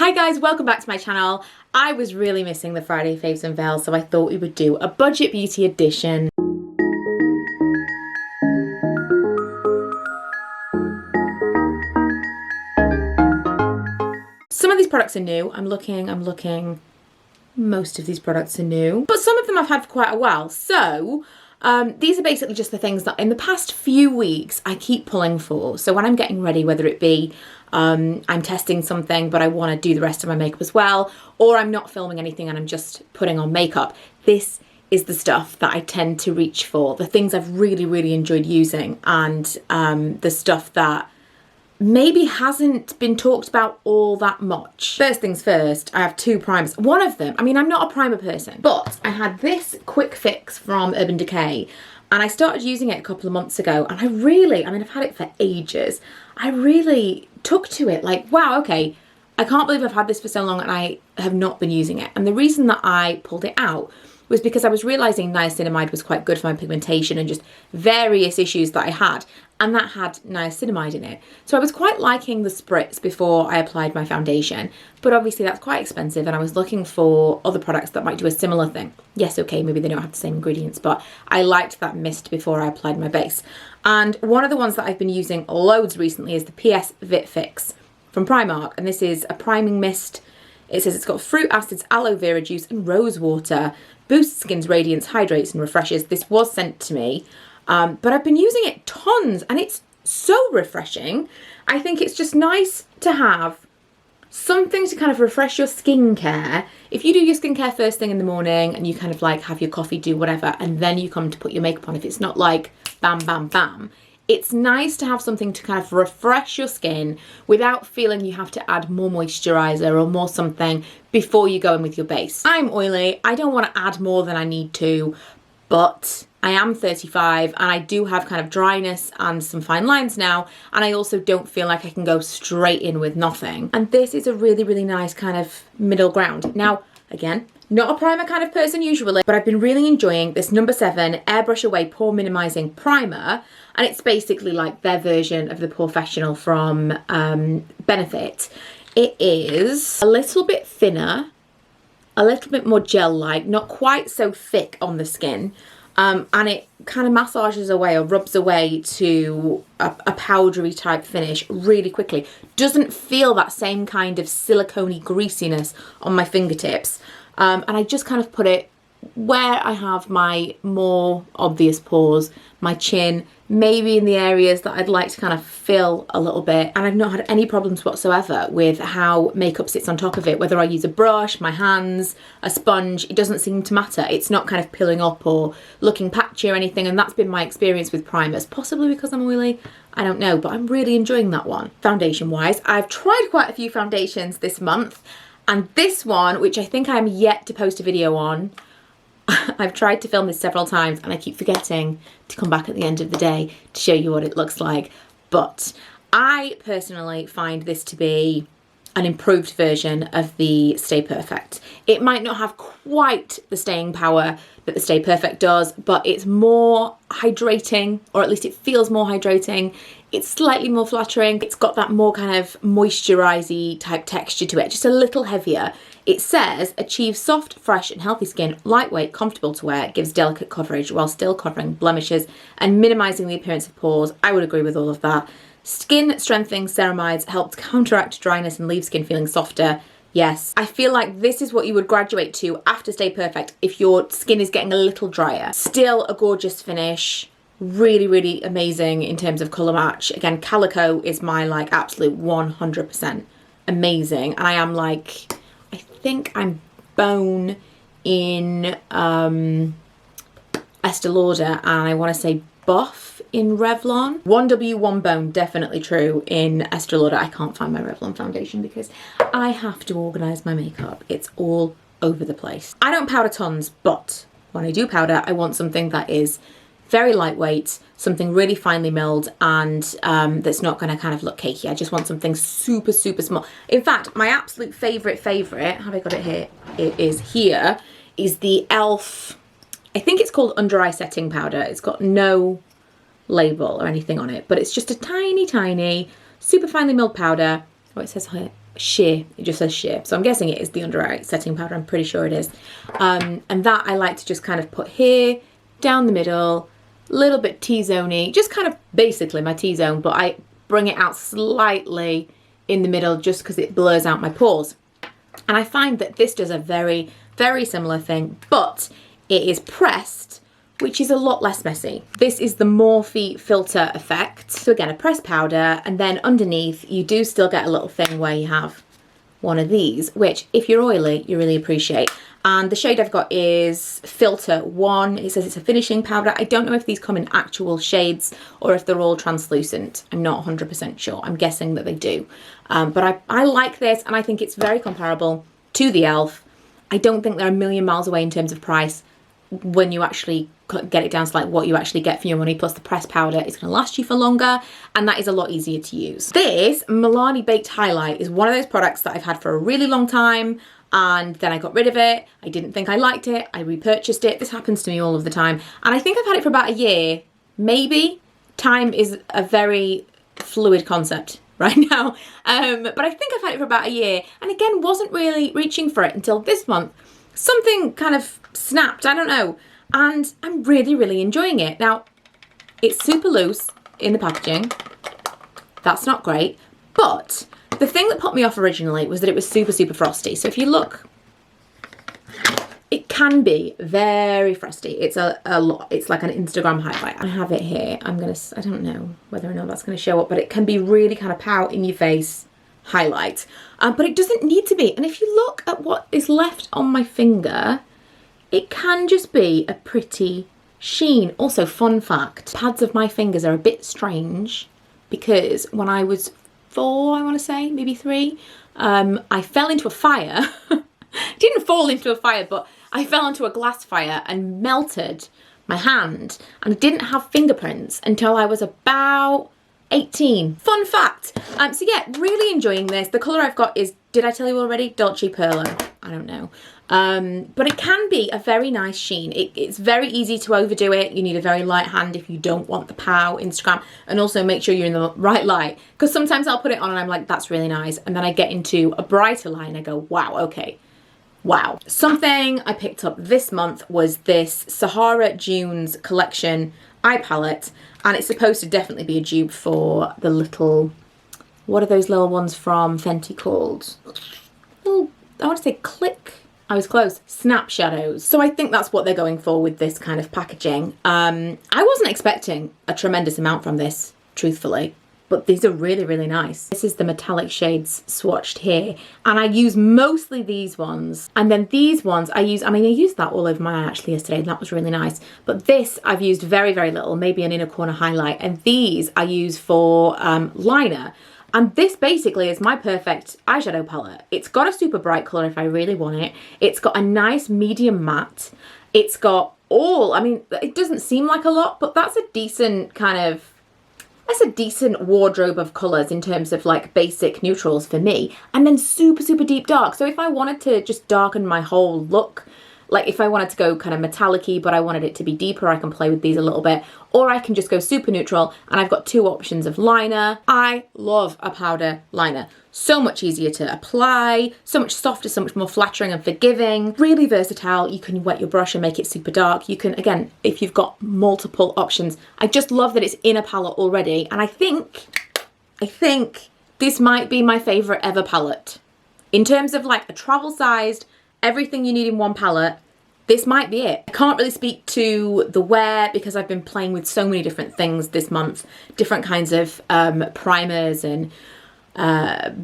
Hi guys, welcome back to my channel. I was really missing the Friday faves and fails, so I thought we would do a budget beauty edition. Some of these products are new. I'm looking. Most of these products are new, but some of them I've had for quite a while. So these are basically just the things that in the past few weeks I keep pulling for. So when I'm getting ready, whether it be I'm testing something but I want to do the rest of my makeup as well, or I'm not filming anything and I'm just putting on makeup, this is the stuff that I tend to reach for, the things I've really enjoyed using, and the stuff that maybe hasn't been talked about all that much. First things first, I have two primers. One of them, I mean, I'm not a primer person, but I had this quick fix from Urban Decay and I started using it a couple of months ago, and I've had it for ages. I really took to it, like, wow, okay, I can't believe I've had this for so long and I have not been using it. And the reason that I pulled it out was because I was realising niacinamide was quite good for my pigmentation and just various issues that I had, and that had niacinamide in it. So I was quite liking the spritz before I applied my foundation, but obviously that's quite expensive and I was looking for other products that might do a similar thing. Yes, okay, maybe they don't have the same ingredients, but I liked that mist before I applied my base. And one of the ones that I've been using loads recently is the PS Vit Fix from Primark, and this is a priming mist. It says it's got fruit acids, aloe vera juice and rose water. Boosts skin's radiance, hydrates and refreshes. This was sent to me, but I've been using it tons and it's so refreshing. I think it's just nice to have something to kind of refresh your skincare. If you do your skincare first thing in the morning and you kind of like have your coffee, do whatever, and then you come to put your makeup on, if it's not like bam, bam, bam, it's nice to have something to kind of refresh your skin without feeling you have to add more moisturizer or more something before you go in with your base. I'm oily, I don't want to add more than I need to, but I am 35 and I do have kind of dryness and some fine lines now, and I also don't feel like I can go straight in with nothing. And this is a really nice kind of middle ground. Now, again, not a primer kind of person usually, but I've been really enjoying this No. 7 Airbrush Away Pore Minimizing Primer, and it's basically like their version of the Professional from Benefit. It is a little bit thinner, a little bit more gel-like, not quite so thick on the skin, and it kind of massages away or rubs away to a powdery type finish really quickly. Doesn't feel that same kind of silicone-y greasiness on my fingertips. And I just kind of put it where I have my more obvious pores, my chin, maybe in the areas that I'd like to kind of fill a little bit. And I've not had any problems whatsoever with how makeup sits on top of it. Whether I use a brush, my hands, a sponge, it doesn't seem to matter. It's not kind of pilling up or looking patchy or anything. And that's been my experience with primers, possibly because I'm oily, I don't know, but I'm really enjoying that one. Foundation wise, I've tried quite a few foundations this month. And this one, which I think I'm yet to post a video on, I've tried to film this several times and I keep forgetting to come back at the end of the day to show you what it looks like. But I personally find this to be an improved version of the Stay Perfect. It might not have quite the staying power that the Stay Perfect does, but it's more hydrating, or at least it feels more hydrating. It's slightly more flattering. It's got that more kind of moisturisy type texture to it, just a little heavier. It says, achieve soft, fresh and healthy skin, lightweight, comfortable to wear, gives delicate coverage while still covering blemishes and minimising the appearance of pores. I would agree with all of that. Skin strengthening ceramides help to counteract dryness and leave skin feeling softer. Yes, I feel like this is what you would graduate to after Stay Perfect if your skin is getting a little drier. Still a gorgeous finish. Really amazing in terms of colour match. Again, Calico is my like absolute 100% amazing. And I am like, I think I'm bone in Estee Lauder, and I want to say buff in Revlon. 1W 1 bone, definitely true in Estee Lauder. I can't find my Revlon foundation because I have to organise my makeup. It's all over the place. I don't powder tons, but when I do powder, I want something that is very lightweight, something really finely milled, and that's not going to kind of look cakey. I just want something super small. In fact, my absolute favourite, have I got it here? It is here, is the e.l.f. I think it's called Under Eye Setting Powder. It's got no label or anything on it, but it's just a tiny, super finely milled powder. Oh, it says here sheer. It just says sheer. So I'm guessing it is the under eye setting powder. I'm pretty sure it is. And that I like to just kind of put here, down the middle, a little bit T-zone-y, just kind of basically my T-zone, but I bring it out slightly in the middle just because it blurs out my pores. And I find that this does a very, very similar thing, but it is pressed, which is a lot less messy. This is the Morphe filter effect. So again, a pressed powder, and then underneath you do still get a little thing where you have one of these, which if you're oily, you really appreciate. And the shade I've got is Filter 1. It says it's a finishing powder. I don't know if these come in actual shades or if they're all translucent. I'm not 100% sure. I'm guessing that they do. But I like this, and I think it's very comparable to the e.l.f. I don't think they're a million miles away in terms of price when you actually get it down to like what you actually get for your money, plus the pressed powder is going to last you for longer, and that is a lot easier to use. This Milani Baked Highlight is one of those products that I've had for a really long time, and then I got rid of it. I didn't think I liked it. I repurchased it. This happens to me all of the time. And I think I've had it for about a year, maybe. Time is a very fluid concept right now. But I think I've had it for about a year, and again, wasn't really reaching for it until this month. Something kind of snapped, I don't know. And I'm really, really enjoying it. Now, it's super loose in the packaging. That's not great. But the thing that put me off originally was that it was super, super frosty. So if you look, it can be very frosty. It's a lot. It's like an Instagram highlight. I have it here. I don't know whether or not that's going to show up, but it can be really kind of pout in your face highlight. But it doesn't need to be. And if you look at what is left on my finger, it can just be a pretty sheen. Also, fun fact, pads of my fingers are a bit strange because when I was 4, I want to say, maybe 3, I fell into a fire. Didn't fall into a fire, but I fell into a glass fire and melted my hand, and I didn't have fingerprints until I was about 18. Fun fact. So yeah, really enjoying this. The colour I've got is, did I tell you already? Dolce Perla. I don't know. But it can be a very nice sheen. It's very easy to overdo it. You need a very light hand if you don't want the pow Instagram, and also make sure you're in the right light, because sometimes I'll put it on and I'm like, that's really nice, and then I get into a brighter light and I go, wow, okay, wow. Something I picked up this month was this Sahara Dunes collection eye palette, and it's supposed to definitely be a dupe for the little, what are those little ones from Fenty called? Oh, I want to say Click. I was close. Snap shadows. So I think that's what they're going for with this kind of packaging. I wasn't expecting a tremendous amount from this, truthfully, but these are really, really nice. This is the metallic shades swatched here, and I use mostly these ones. And then these ones I used that all over my eye actually yesterday, and that was really nice. But this I've used very, very little, maybe an inner corner highlight. And these I use for liner. And this basically is my perfect eyeshadow palette. It's got a super bright colour if I really want it. It's got a nice medium matte. It's got all, I mean, it doesn't seem like a lot, but that's a decent kind of, that's a decent wardrobe of colours in terms of like basic neutrals for me. And then super, super deep dark. So if I wanted to just darken my whole look, like if I wanted to go kind of metallic-y, but I wanted it to be deeper, I can play with these a little bit. Or I can just go super neutral, and I've got 2 options of liner. I love a powder liner. So much easier to apply, so much softer, so much more flattering and forgiving. Really versatile. You can wet your brush and make it super dark. You can, again, if you've got multiple options. I just love that it's in a palette already. And I think this might be my favourite ever palette. In terms of like a travel-sized, everything you need in one palette, this might be it. I can't really speak to the wear because I've been playing with so many different things this month, different kinds of primers and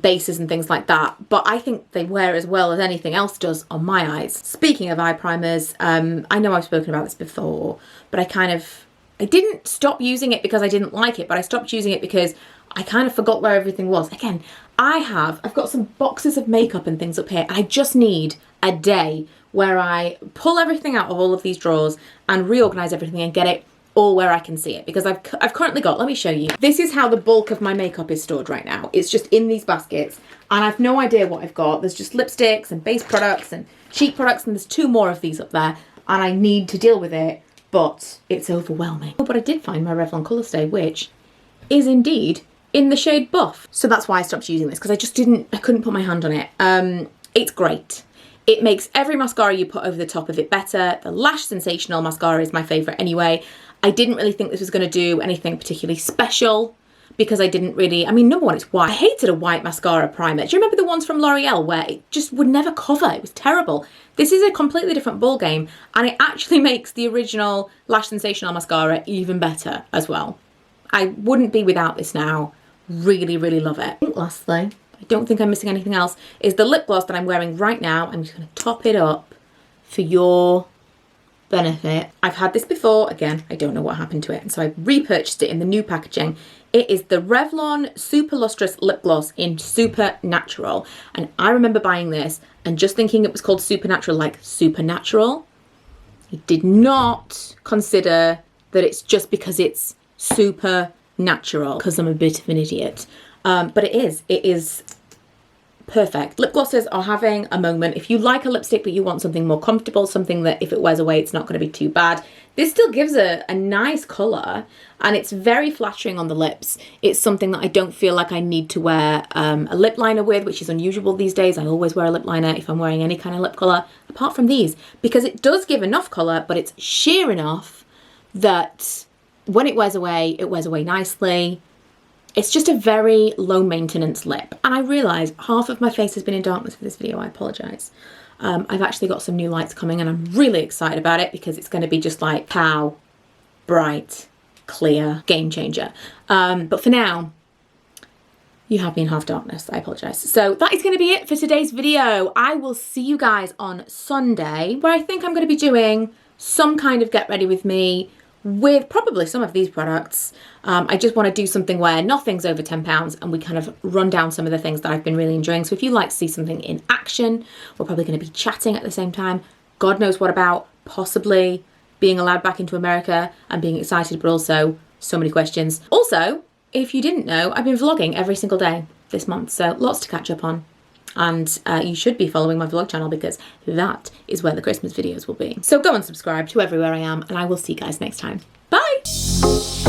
bases and things like that, but I think they wear as well as anything else does on my eyes. Speaking of eye primers, I know I've spoken about this before, but I didn't stop using it because I didn't like it, but I stopped using it because I kind of forgot where everything was. Again, I've got some boxes of makeup and things up here, and I just need a day where I pull everything out of all of these drawers and reorganize everything and get it all where I can see it, because I've currently got, let me show you. This is how the bulk of my makeup is stored right now. It's just in these baskets, and I've no idea what I've got. There's just lipsticks and base products and cheek products, and there's 2 more of these up there, and I need to deal with it, but it's overwhelming. Oh, but I did find my Revlon Colour Stay, which is indeed in the shade Buff. So that's why I stopped using this, because I couldn't put my hand on it. It's great. It makes every mascara you put over the top of it better. The Lash Sensational mascara is my favourite anyway. I didn't really think this was going to do anything particularly special, because I didn't really, I mean, number one, it's white. I hated a white mascara primer. Do you remember the ones from L'Oreal where it just would never cover? It was terrible. This is a completely different ball game, and it actually makes the original Lash Sensational mascara even better as well. I wouldn't be without this now. Really, really love it. And lastly, I don't think I'm missing anything else, is the lip gloss that I'm wearing right now. I'm just going to top it up for your benefit. I've had this before. Again, I don't know what happened to it, and so I repurchased it in the new packaging. It is the Revlon Super Lustrous Lip Gloss in Supernatural, and I remember buying this and just thinking it was called Supernatural, like supernatural. I did not consider that it's just because it's supernatural, because I'm a bit of an idiot. But it is perfect. Lip glosses are having a moment. If you like a lipstick but you want something more comfortable, something that if it wears away it's not going to be too bad, this still gives a nice colour, and it's very flattering on the lips. It's something that I don't feel like I need to wear a lip liner with, which is unusual these days. I always wear a lip liner if I'm wearing any kind of lip colour, apart from these, because it does give enough colour, but it's sheer enough that when it wears away nicely. It's just a very low maintenance lip. And I realise half of my face has been in darkness for this video. I apologise. I've actually got some new lights coming, and I'm really excited about it because it's going to be just like pow, bright, clear, game changer. But for now, you have me in half darkness. I apologise. So that is going to be it for today's video. I will see you guys on Sunday, where I think I'm going to be doing some kind of get ready with me with probably some of these products. I just want to do something where nothing's over £10 and we kind of run down some of the things that I've been really enjoying. So if you'd like to see something in action, we're probably going to be chatting at the same time. God knows what about possibly being allowed back into America and being excited, but also so many questions. Also, if you didn't know, I've been vlogging every single day this month, so lots to catch up on. And you should be following my vlog channel, because that is where the Christmas videos will be. So go and subscribe to everywhere I am, and I will see you guys next time. Bye!